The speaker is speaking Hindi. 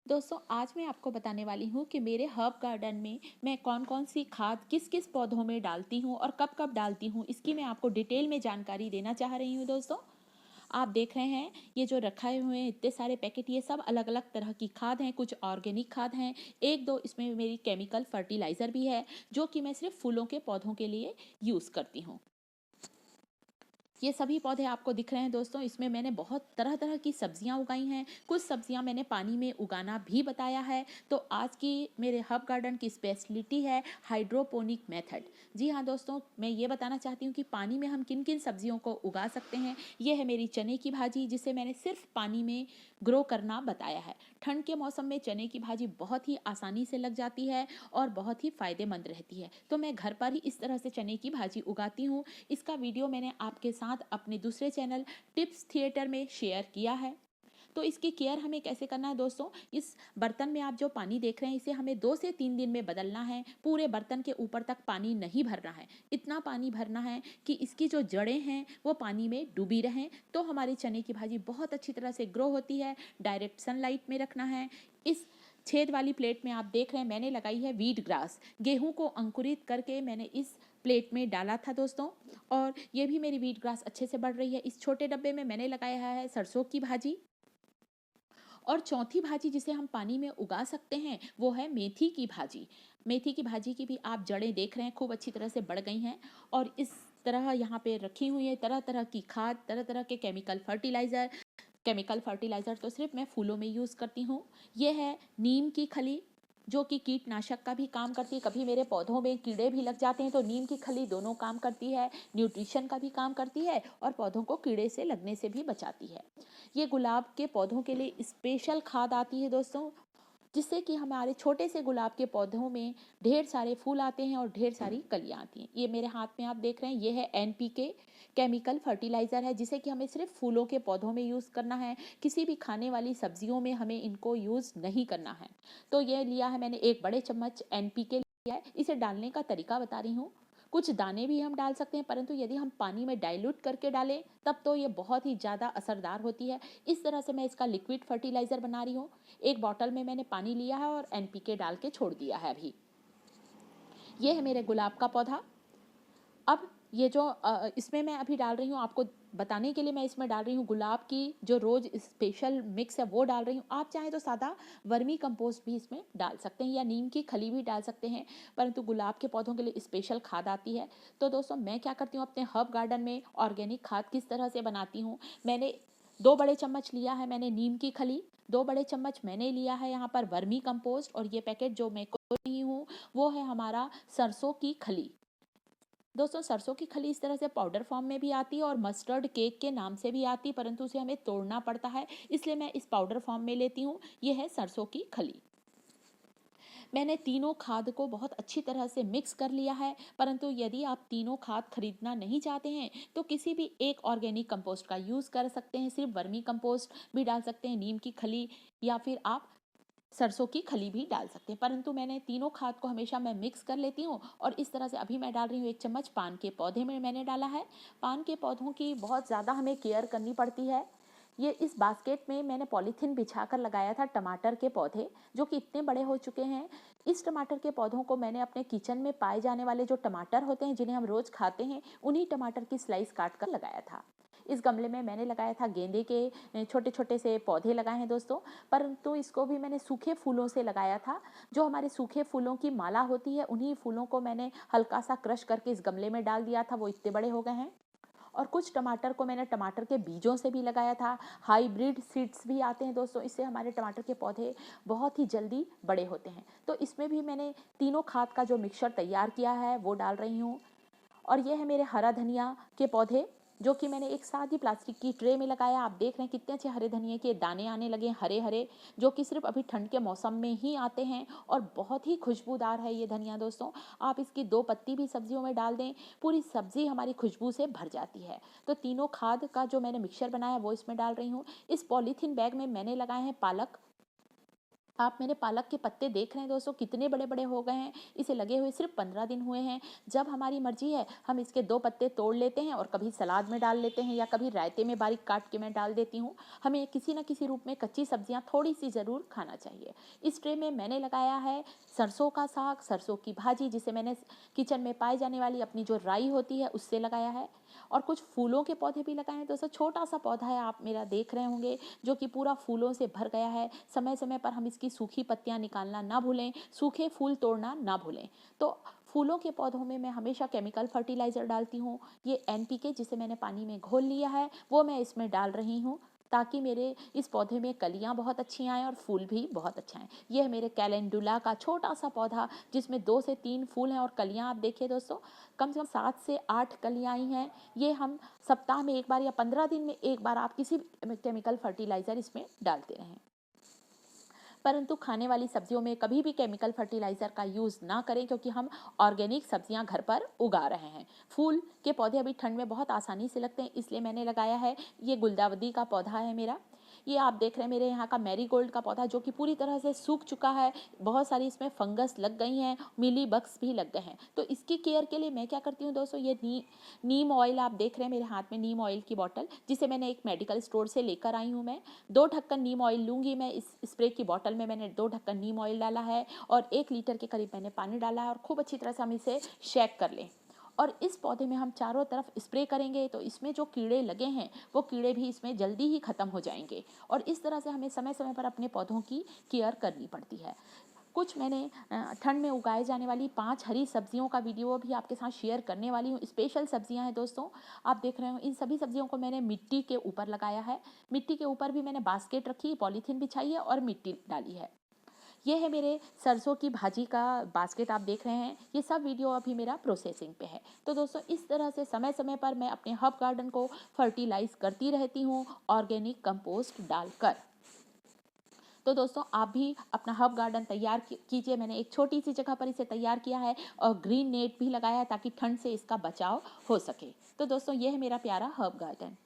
दोस्तों आज मैं आपको बताने वाली हूँ कि मेरे हर्ब गार्डन में मैं कौन कौन सी खाद किस किस पौधों में डालती हूँ और कब कब डालती हूँ, इसकी मैं आपको डिटेल में जानकारी देना चाह रही हूँ। दोस्तों आप देख रहे हैं ये जो रखाए हुए हैं इतने सारे पैकेट, ये सब अलग अलग तरह की खाद हैं। कुछ ऑर्गेनिक खाद हैं, एक दो इसमें मेरी केमिकल फर्टिलाइज़र भी है जो कि मैं सिर्फ फूलों के पौधों के लिए यूज़ करती हूँ। ये सभी पौधे आपको दिख रहे हैं दोस्तों, इसमें मैंने बहुत तरह तरह की सब्जियां उगाई हैं। कुछ सब्जियां मैंने पानी में उगाना भी बताया है। तो आज की मेरे हब गार्डन की स्पेशलिटी है हाइड्रोपोनिक मेथड। जी हाँ दोस्तों, मैं ये बताना चाहती हूँ कि पानी में हम किन किन सब्जियों को उगा सकते हैं। ये है मेरी चने की भाजी, जिसे मैंने सिर्फ पानी में ग्रो करना बताया है। ठंड के मौसम में चने की भाजी बहुत ही आसानी से लग जाती है और बहुत ही फायदेमंद रहती है। तो मैं घर पर ही इस तरह से चने की भाजी उगाती हूँ। इसका वीडियो मैंने आपके साथ अपने दूसरे चैनल टिप्स थिएटर में शेयर किया है। तो इसकी केयर हमें कैसे करना है दोस्तों, इस बर्तन में आप जो पानी देख रहे हैं इसे हमें 2 से 3 दिन में बदलना है। पूरे बर्तन के ऊपर तक पानी नहीं भरना है, इतना पानी भरना है कि इसकी जो जड़ें हैं वो पानी में डूबी रहें। तो हमारी चने की भाजी बहुत अच्छी तरह से ग्रो होती है। डायरेक्ट सनलाइट में रखना है। इस छेद वाली प्लेट में आप देख रहे हैं मैंने लगाई है वीट ग्रास। गेहूं को अंकुरित करके मैंने इस प्लेट में डाला था दोस्तों, और ये भी मेरी वीट ग्रास अच्छे से बढ़ रही है। इस छोटे डब्बे में मैंने लगाया है सरसों की भाजी। और चौथी भाजी जिसे हम पानी में उगा सकते हैं वो है मेथी की भाजी। मेथी की भाजी की भी आप जड़ें देख रहे हैं खूब अच्छी तरह से बढ़ गई हैं। और इस तरह यहाँ पे रखी हुई है तरह तरह की खाद, तरह तरह के केमिकल फर्टिलाइज़र। केमिकल फर्टिलाइज़र तो सिर्फ मैं फूलों में यूज़ करती हूँ। ये है नीम की खली, जो कि कीटनाशक का भी काम करती है। कभी मेरे पौधों में कीड़े भी लग जाते हैं तो नीम की खली दोनों काम करती है, न्यूट्रिशन का भी काम करती है और पौधों को कीड़े से लगने से भी बचाती है। ये गुलाब के पौधों के लिए स्पेशल खाद आती है दोस्तों, जिससे कि हमारे छोटे से गुलाब के पौधों में ढेर सारे फूल आते हैं और ढेर सारी कलियां आती हैं। ये मेरे हाथ में आप देख रहे हैं, ये है एनपीके केमिकल फर्टिलाइज़र है, जिसे कि हमें सिर्फ फूलों के पौधों में यूज़ करना है। किसी भी खाने वाली सब्जियों में हमें इनको यूज़ नहीं करना है। तो ये लिया है मैंने, 1 बड़े चम्मच एनपीके लिया है। इसे डालने का तरीका बता रही हूँ। कुछ दाने भी हम डाल सकते हैं, परंतु यदि हम पानी में डाइल्यूट करके डालें तब तो ये बहुत ही ज़्यादा असरदार होती है। इस तरह से मैं इसका लिक्विड फर्टिलाइज़र बना रही हूँ। एक बॉटल में मैंने पानी लिया है और एनपीके डाल के छोड़ दिया है अभी। ये है मेरे गुलाब का पौधा। अब ये जो इसमें मैं अभी डाल रही हूँ, आपको बताने के लिए मैं इसमें डाल रही हूँ गुलाब की जो रोज़ स्पेशल मिक्स है वो डाल रही हूँ। आप चाहें तो सादा वर्मी कंपोस्ट भी इसमें डाल सकते हैं या नीम की खली भी डाल सकते हैं, परंतु गुलाब के पौधों के लिए स्पेशल खाद आती है। तो दोस्तों मैं क्या करती हूँ अपने हर्ब गार्डन में ऑर्गेनिक खाद किस तरह से बनाती हूँ। मैंने 2 बड़े चम्मच लिया है मैंने नीम की खली, 2 बड़े चम्मच मैंने लिया है यहाँ पर वर्मी कंपोस्ट, और ये पैकेट जो मैं कर रही हूँ वो है हमारा सरसों की खली। दोस्तों सरसों की खली इस तरह से पाउडर फॉर्म में भी आती है और मस्टर्ड केक के नाम से भी आती है, परंतु उसे हमें तोड़ना पड़ता है, इसलिए मैं इस पाउडर फॉर्म में लेती हूँ। ये है सरसों की खली। मैंने तीनों खाद को बहुत अच्छी तरह से मिक्स कर लिया है, परंतु यदि आप तीनों खाद खरीदना नहीं चाहते हैं तो किसी भी एक ऑर्गेनिक कंपोस्ट का यूज़ कर सकते हैं। सिर्फ वर्मी कंपोस्ट भी डाल सकते हैं, नीम की खली, या फिर आप सरसों की खली भी डाल सकते हैं। परंतु मैंने तीनों खाद को हमेशा मैं मिक्स कर लेती हूँ। और इस तरह से अभी मैं डाल रही हूँ 1 चम्मच पान के पौधे में मैंने डाला है। पान के पौधों की बहुत ज़्यादा हमें केयर करनी पड़ती है। ये इस बास्केट में मैंने पॉलीथीन बिछाकर लगाया था टमाटर के पौधे, जो कि इतने बड़े हो चुके हैं। इस टमाटर के पौधों को मैंने अपने किचन में पाए जाने वाले जो टमाटर होते हैं जिन्हें हम रोज़ खाते हैं, उन्हीं टमाटर की स्लाइस काट कर लगाया था। इस गमले में मैंने लगाया था गेंदे के छोटे छोटे से पौधे लगाए हैं दोस्तों, परंतु इसको भी मैंने सूखे फूलों से लगाया था। जो हमारे सूखे फूलों की माला होती है उन्हीं फूलों को मैंने हल्का सा क्रश करके इस गमले में डाल दिया था, वो इतने बड़े हो गए हैं। और कुछ टमाटर को मैंने टमाटर के बीजों से भी लगाया था। हाइब्रिड सीड्स भी आते हैं दोस्तों, इससे हमारे टमाटर के पौधे बहुत ही जल्दी बड़े होते हैं। तो इसमें भी मैंने तीनों खाद का जो मिक्सचर तैयार किया है वो डाल रही हूँ। और ये है मेरे हरा धनिया के पौधे, जो कि मैंने एक सादी प्लास्टिक की ट्रे में लगाया। आप देख रहे हैं कितने अच्छे हरे धनिया के दाने आने लगे हैं, हरे हरे, जो कि सिर्फ अभी ठंड के मौसम में ही आते हैं और बहुत ही खुशबूदार है ये धनिया दोस्तों। आप इसकी 2 पत्ती भी सब्जियों में डाल दें, पूरी सब्जी हमारी खुशबू से भर जाती है। तो तीनों खाद का जो मैंने मिक्सचर बनाया वो इसमें डाल रही हूँ। इस पॉलीथीन बैग में मैंने लगाए हैं पालक। आप मेरे पालक के पत्ते देख रहे हैं दोस्तों कितने बड़े बड़े हो गए हैं। इसे लगे हुए सिर्फ 15 दिन हुए हैं। जब हमारी मर्जी है हम इसके 2 पत्ते तोड़ लेते हैं और कभी सलाद में डाल लेते हैं या कभी रायते में बारीक काट के मैं डाल देती हूँ। हमें किसी न किसी रूप में कच्ची सब्जियाँ थोड़ी सी ज़रूर खाना चाहिए। इस ट्रे में मैंने लगाया है सरसों का साग, सरसों की भाजी, जिसे मैंने किचन में पाई जाने वाली अपनी जो राई होती है उससे लगाया है। और कुछ फूलों के पौधे भी लगाए हैं दोस्तों। छोटा सा पौधा है, आप मेरा देख रहे होंगे, जो कि पूरा फूलों से भर गया है। समय समय पर हम इसकी सूखी पत्तियां निकालना ना भूलें, सूखे फूल तोड़ना ना भूलें। तो फूलों के पौधों में मैं हमेशा केमिकल फर्टिलाइज़र डालती हूँ। ये एनपीके, जिसे मैंने पानी में घोल लिया है, वो मैं इसमें डाल रही हूँ, ताकि मेरे इस पौधे में कलियां बहुत अच्छी आएँ और फूल भी बहुत अच्छा आएँ। ये है मेरे कैलेंडुला का छोटा सा पौधा, जिसमें 2 से 3 फूल हैं और कलियां आप देखिए दोस्तों, कम से कम 7 से 8 कलियां आई हैं। ये हम सप्ताह में 1 बार या 15 दिन में 1 बार आप किसी भी केमिकल फर्टिलाइज़र इसमें डालते रहें। परंतु खाने वाली सब्जियों में कभी भी केमिकल फर्टिलाइज़र का यूज़ ना करें, क्योंकि हम ऑर्गेनिक सब्जियां घर पर उगा रहे हैं। फूल के पौधे अभी ठंड में बहुत आसानी से लगते हैं, इसलिए मैंने लगाया है। ये गुलदाउदी का पौधा है मेरा। ये आप देख रहे हैं मेरे यहाँ का मैरीगोल्ड का पौधा, जो कि पूरी तरह से सूख चुका है। बहुत सारी इसमें फंगस लग गई हैं, मिली बग्स भी लग गए हैं। तो इसकी केयर के लिए मैं क्या करती हूँ दोस्तों, ये नीम ऑयल आप देख रहे हैं मेरे हाथ में, नीम ऑयल की बॉटल, जिसे मैंने एक मेडिकल स्टोर से लेकर आई हूँ मैं। 2 ढक्कन नीम ऑयल लूँगी मैं। इस स्प्रे की बॉटल में मैंने 2 ढक्कन नीम ऑयल डाला है और 1 लीटर के करीब मैंने पानी डाला है, और खूब अच्छी तरह से हम इसे शेक कर लें। और इस पौधे में हम चारों तरफ स्प्रे करेंगे, तो इसमें जो कीड़े लगे हैं वो कीड़े भी इसमें जल्दी ही ख़त्म हो जाएंगे। और इस तरह से हमें समय समय पर अपने पौधों की केयर करनी पड़ती है। कुछ मैंने ठंड में उगाए जाने वाली 5 हरी सब्जियों का वीडियो भी आपके साथ शेयर करने वाली हूँ। स्पेशल सब्जियां हैं दोस्तों, आप देख रहे हो। इन सभी सब्जियों को मैंने मिट्टी के ऊपर लगाया है। मिट्टी के ऊपर भी मैंने बास्केट रखी, पॉलीथीन बिछाई है और मिट्टी डाली है। ये है मेरे सरसों की भाजी का बास्केट, आप देख रहे हैं। ये सब वीडियो अभी मेरा प्रोसेसिंग पे है। तो दोस्तों, इस तरह से समय समय पर मैं अपने हर्ब गार्डन को फर्टिलाइज करती रहती हूँ, ऑर्गेनिक कंपोस्ट डालकर। तो दोस्तों, आप भी अपना हर्ब गार्डन तैयार कीजिए। मैंने एक छोटी सी जगह पर इसे तैयार किया है और ग्रीन नेट भी लगाया है, ताकि ठंड से इसका बचाव हो सके। तो दोस्तों, ये है मेरा प्यारा हर्ब गार्डन।